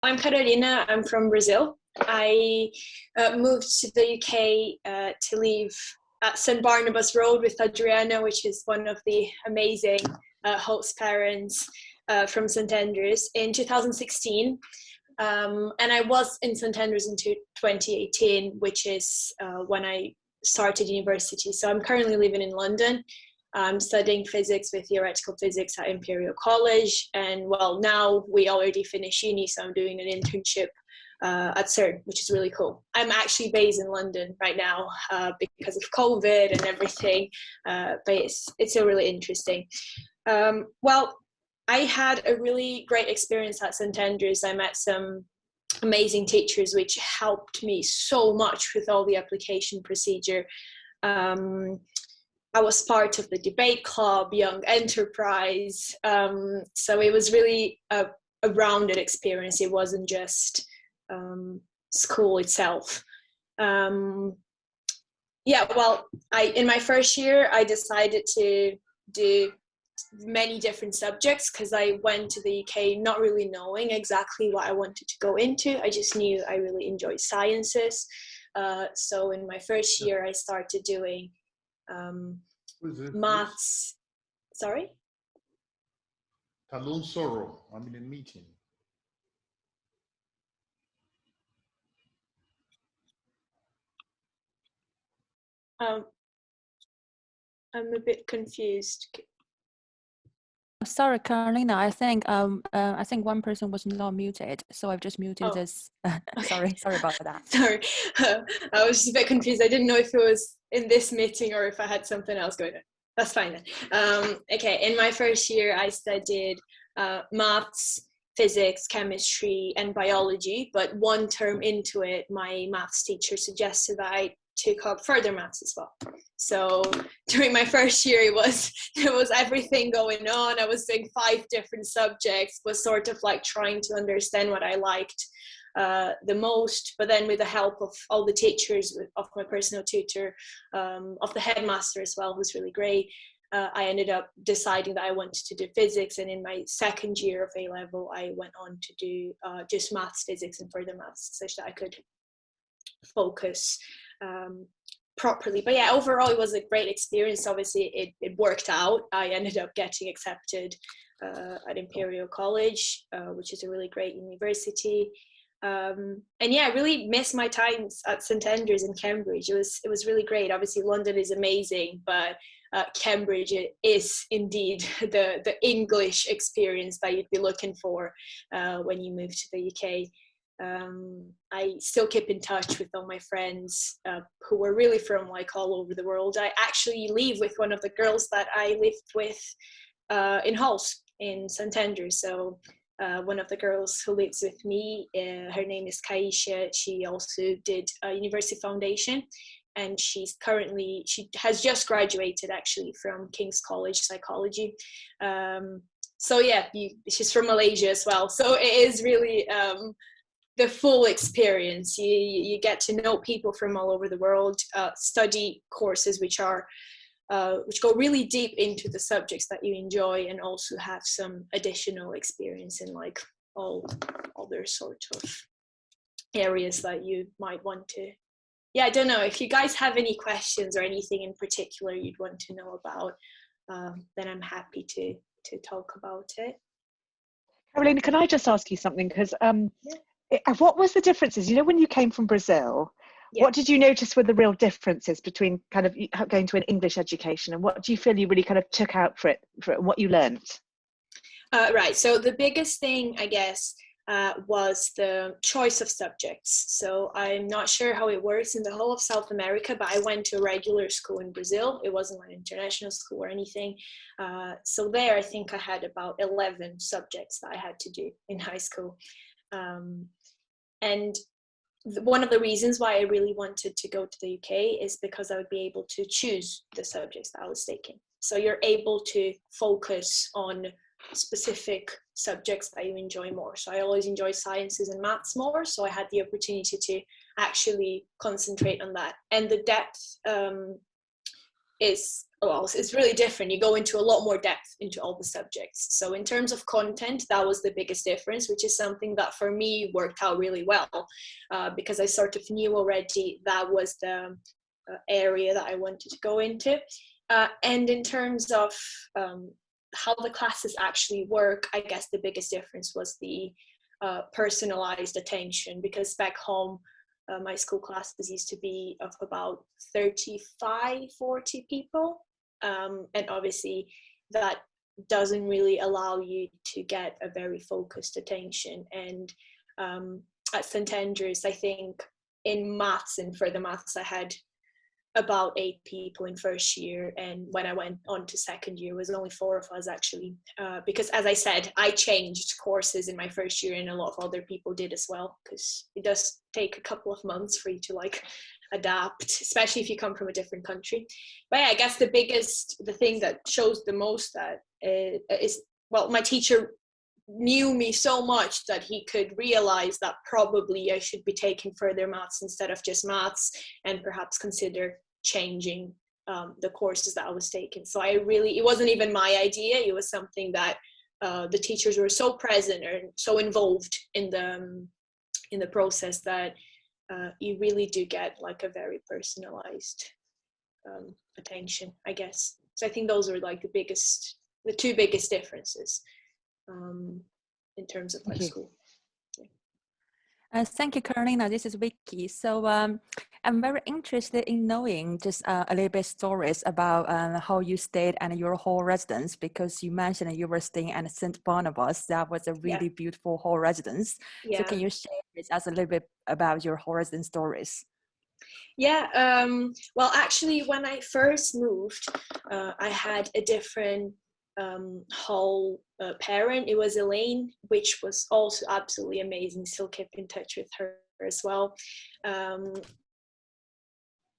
I'm Carolina. I'm from Brazil. I moved to the UK to live at St Barnabas Road with Adriana, which is one of the amazing host parents from St Andrews, in 2016. And I was in St Andrews until 2018, which is when I started university. So I'm currently living in London. I'm studying physics with theoretical physics at Imperial College. And well, now we already finished uni, so I'm doing an internship at CERN, which is really cool. I'm actually based in London right now because of COVID and everything, but it's still really interesting. Well, I had a really great experience at St Andrews. I met some amazing teachers, which helped me so much with all the application procedure. I was part of the debate club, Young Enterprise. So it was really a rounded experience. It wasn't just school itself. Yeah, well, in my first year, I decided to do many different subjects because I went to the UK not really knowing exactly what I wanted to go into. I just knew I really enjoyed sciences. So in my first year, I started doing maths. Sorry? Talon Sorrow. I'm in a meeting. I'm a bit confused. Sorry, Carolina. I think one person was not muted, so I've just muted this. Sorry about that. Sorry, I was just a bit confused. I didn't know if it was in this meeting or if I had something else going on. That's fine then. Okay, in my first year, I studied maths, physics, chemistry, and biology. But one term into it, my maths teacher suggested that I took up further maths as well. So during my first year, there was everything going on. I was doing 5 different subjects, was sort of like trying to understand what I liked the most, but then with the help of all the teachers, of my personal tutor, of the headmaster as well, who's really great, I ended up deciding that I wanted to do physics. And in my second year of A-level, I went on to do just maths, physics, and further maths, such that I could focus properly. But yeah, overall it was a great experience. Obviously it worked out. I ended up getting accepted at Imperial College, which is a really great university. And yeah, I really miss my times at St Andrews in Cambridge. It was really great. Obviously London is amazing, but Cambridge is indeed the English experience that you'd be looking for when you move to the UK. I still keep in touch with all my friends who were really from like all over the world. I actually live with one of the girls that I lived with in halls in St Andrews. So one of the girls who lives with me, her name is Kaisha. She also did a university foundation, and she has just graduated actually from King's College Psychology. So yeah, she's from Malaysia as well. So it is really the full experience. You get to know people from all over the world, study courses which go really deep into the subjects that you enjoy, and also have some additional experience in like all other sort of areas that you might want to. Yeah, I don't know if you guys have any questions or anything in particular you'd want to know about, then I'm happy to talk about it. Carolina, can I just ask you something? Because what was the differences? You know, when you came from Brazil, what did you notice were the real differences between kind of going to an English education, and what do you feel you really kind of took out for it and what you learned? Right. So the biggest thing, I guess, was the choice of subjects. So I'm not sure how it works in the whole of South America, but I went to a regular school in Brazil. It wasn't an international school or anything. So there, I think I had about 11 subjects that I had to do in high school. And one of the reasons why I really wanted to go to the UK is because I would be able to choose the subjects that I was taking. So you're able to focus on specific subjects that you enjoy more. So I always enjoy sciences and maths more. So I had the opportunity to actually concentrate on that. And the depth is, well, it's really different. You go into a lot more depth into all the subjects. So in terms of content, that was the biggest difference, which is something that for me worked out really well, because I sort of knew already that was the area that I wanted to go into. And in terms of how the classes actually work, I guess the biggest difference was the personalized attention, because back home, my school classes used to be of about 35, 40 people. And obviously that doesn't really allow you to get a very focused attention. And at St. Andrews, I think in maths and further maths, I had about 8 people in first year, and when I went on to second year, it was only 4 of us actually, because as I said, I changed courses in my first year, and a lot of other people did as well, because it does take a couple of months for you to like adapt, especially if you come from a different country. But yeah, I guess the thing that shows the most that is, well, my teacher knew me so much that he could realize that probably I should be taking further maths instead of just maths, and perhaps consider changing the courses that I was taking. So it wasn't even my idea. It was something that the teachers were so present and so involved in the process that you really do get like a very personalized attention, I guess. So I think those are like the 2 biggest differences in terms of my school. Thank you, Carolina. This is Vicky. So I'm very interested in knowing just a little bit stories about how you stayed at your hall residence, because you mentioned that you were staying at St. Barnabas. That was a really beautiful hall residence. Yeah. So can you share with us a little bit about your hall residence stories? Yeah, well, actually, when I first moved, I had a different whole parent. It was Elaine, which was also absolutely amazing. Still keep in touch with her as well,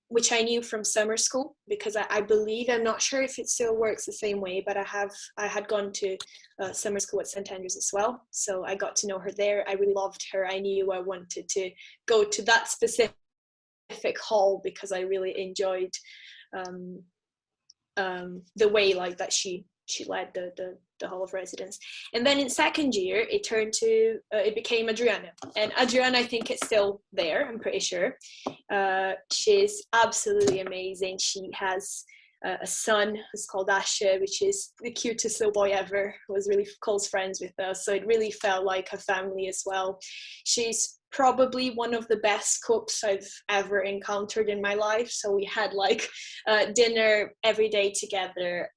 which I knew from summer school, because I believe, I'm not sure if it still works the same way, but I had gone to summer school at St. Andrews as well, so I got to know her there. I really loved her. I knew I wanted to go to that specific hall because I really enjoyed the way like that she led the hall of residence. And then in second year it became Adriana, and Adriana, I think it's still there, I'm pretty sure. She's absolutely amazing. She has a son who's called Asha, which is the cutest little boy ever, who was really close friends with us, so it really felt like a family as well. She's probably one of the best cooks I've ever encountered in my life. So we had like dinner every day together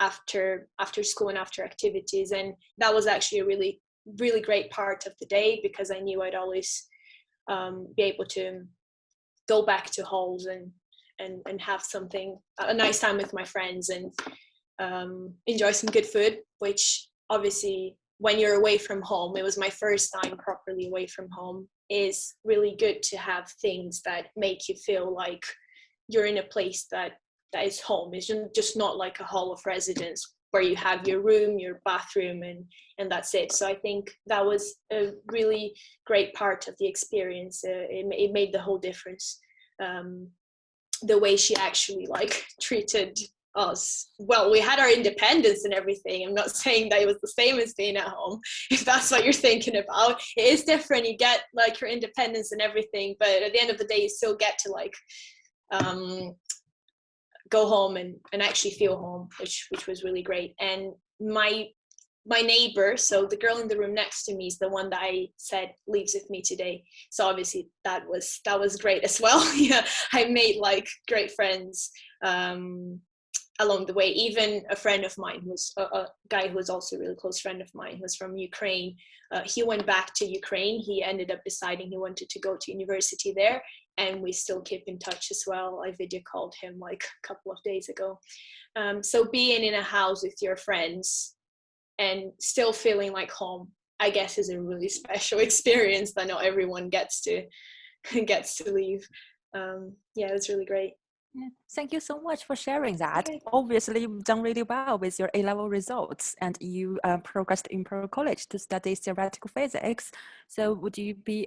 after school and after activities, and that was actually a really, really great part of the day, because I knew I'd always be able to go back to halls and have a nice time with my friends, and enjoy some good food, which obviously when you're away from home, it was my first time properly away from home, is really good to have things that make you feel like you're in a place that is home. It's just not like a hall of residence where you have your room, your bathroom, and that's it. So I think that was a really great part of the experience. It made the whole difference. The way she actually like treated us. Well, we had our independence and everything. I'm not saying that it was the same as being at home, if that's what you're thinking about. It is different. You get like your independence and everything, but at the end of the day, you still get to like go home and actually feel home, which was really great. And my neighbor, so the girl in the room next to me, is the one that I said lives with me today. So obviously that was great as well. Yeah, I made like great friends along the way. Even a friend of mine, who's a guy who was also a really close friend of mine, who was from Ukraine, he went back to Ukraine. He ended up deciding he wanted to go to university there, and we still keep in touch as well. I video called him like a couple of days ago. So being in a house with your friends and still feeling like home, I guess, is a really special experience that not everyone gets to leave. Yeah, it was really great. Yeah. Thank you so much for sharing that. Okay. Obviously, you've done really well with your A-level results, and you progressed to Imperial College to study theoretical physics. So, would it be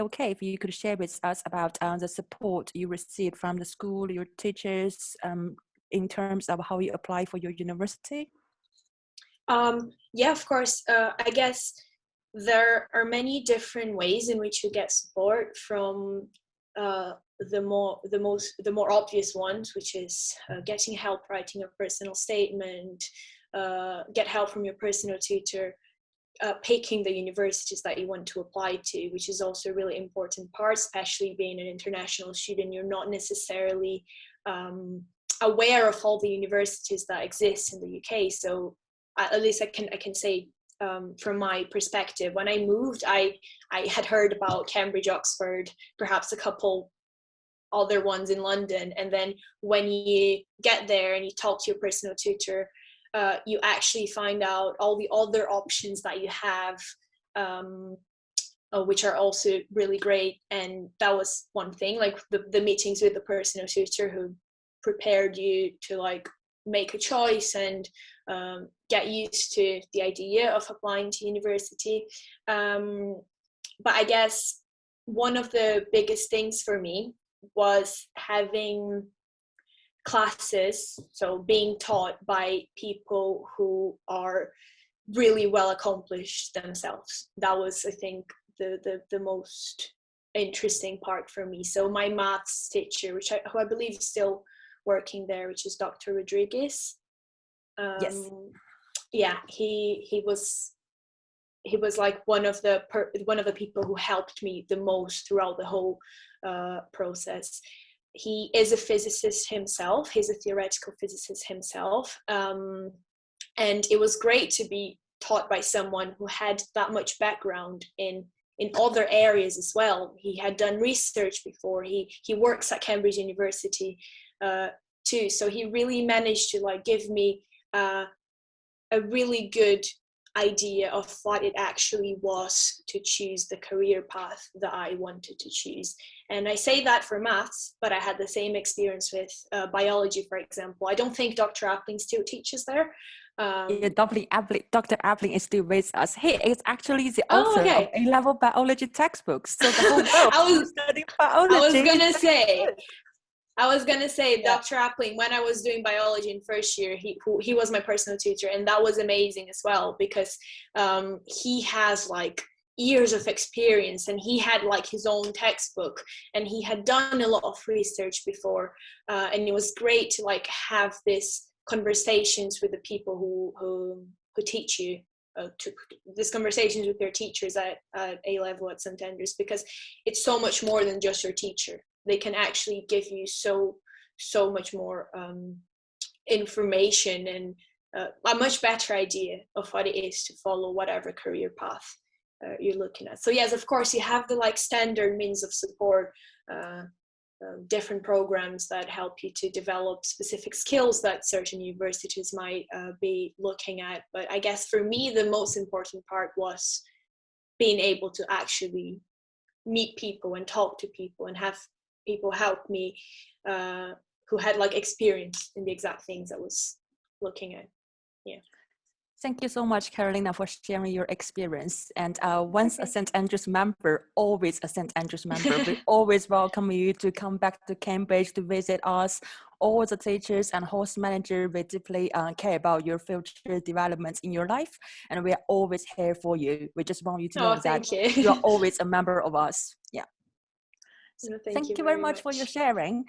okay if you could share with us about the support you received from the school, your teachers, in terms of how you apply for your university? Yeah, of course. I guess there are many different ways in which you get support from the more obvious ones, which is getting help writing a personal statement, get help from your personal tutor, picking the universities that you want to apply to, which is also a really important part, especially being an international student. You're not necessarily aware of all the universities that exist in the UK. So at least I can say from my perspective, when I moved, I had heard about Cambridge, Oxford, perhaps a couple other ones in London, and then when you get there and you talk to your personal tutor, you actually find out all the other options that you have, which are also really great. And that was one thing, like the meetings with the personal tutor who prepared you to like make a choice and get used to the idea of applying to university. But I guess one of the biggest things for me was having classes, so being taught by people who are really well accomplished themselves. That was, I think, the most interesting part for me. So my maths teacher, who I believe is still working there, which is Dr. Rodriguez. Yes. Yeah, he was like one of the people who helped me the most throughout the whole process. He is a physicist himself. He's a theoretical physicist himself. And it was great to be taught by someone who had that much background in other areas as well. He had done research before. He works at Cambridge University too. So he really managed to like give me a really good idea of what it actually was to choose the career path that I wanted to choose. And I say that for maths, but I had the same experience with biology, for example. I don't think Dr. Appling still teaches there. Yeah, Dr. Appling is still with us. He is actually the author of A-level biology textbooks. So the whole world is studying biology. I was gonna say, yeah. Dr. Appling, when I was doing biology in first year, he was my personal tutor, and that was amazing as well, because he has like years of experience, and he had like his own textbook, and he had done a lot of research before, and it was great to like have this conversations with the people who teach you. These conversations with your teachers at A-level at St. Andrews, because it's so much more than just your teacher. They can actually give you so much more information and a much better idea of what it is to follow whatever career path you're looking at. So yes, of course, you have the like standard means of support, different programs that help you to develop specific skills that certain universities might be looking at. But I guess for me, the most important part was being able to actually meet people and talk to people and have people help me who had like experience in the exact things I was looking at. Yeah. Thank you so much, Carolina, for sharing your experience. And once a St. Andrews member, always a St. Andrews member, we always welcome you to come back to Cambridge to visit us. All the teachers and host manager will deeply care about your future developments in your life. And we are always here for you. We just want you to know that you are always a member of us. Yeah. So thank you very much for your sharing.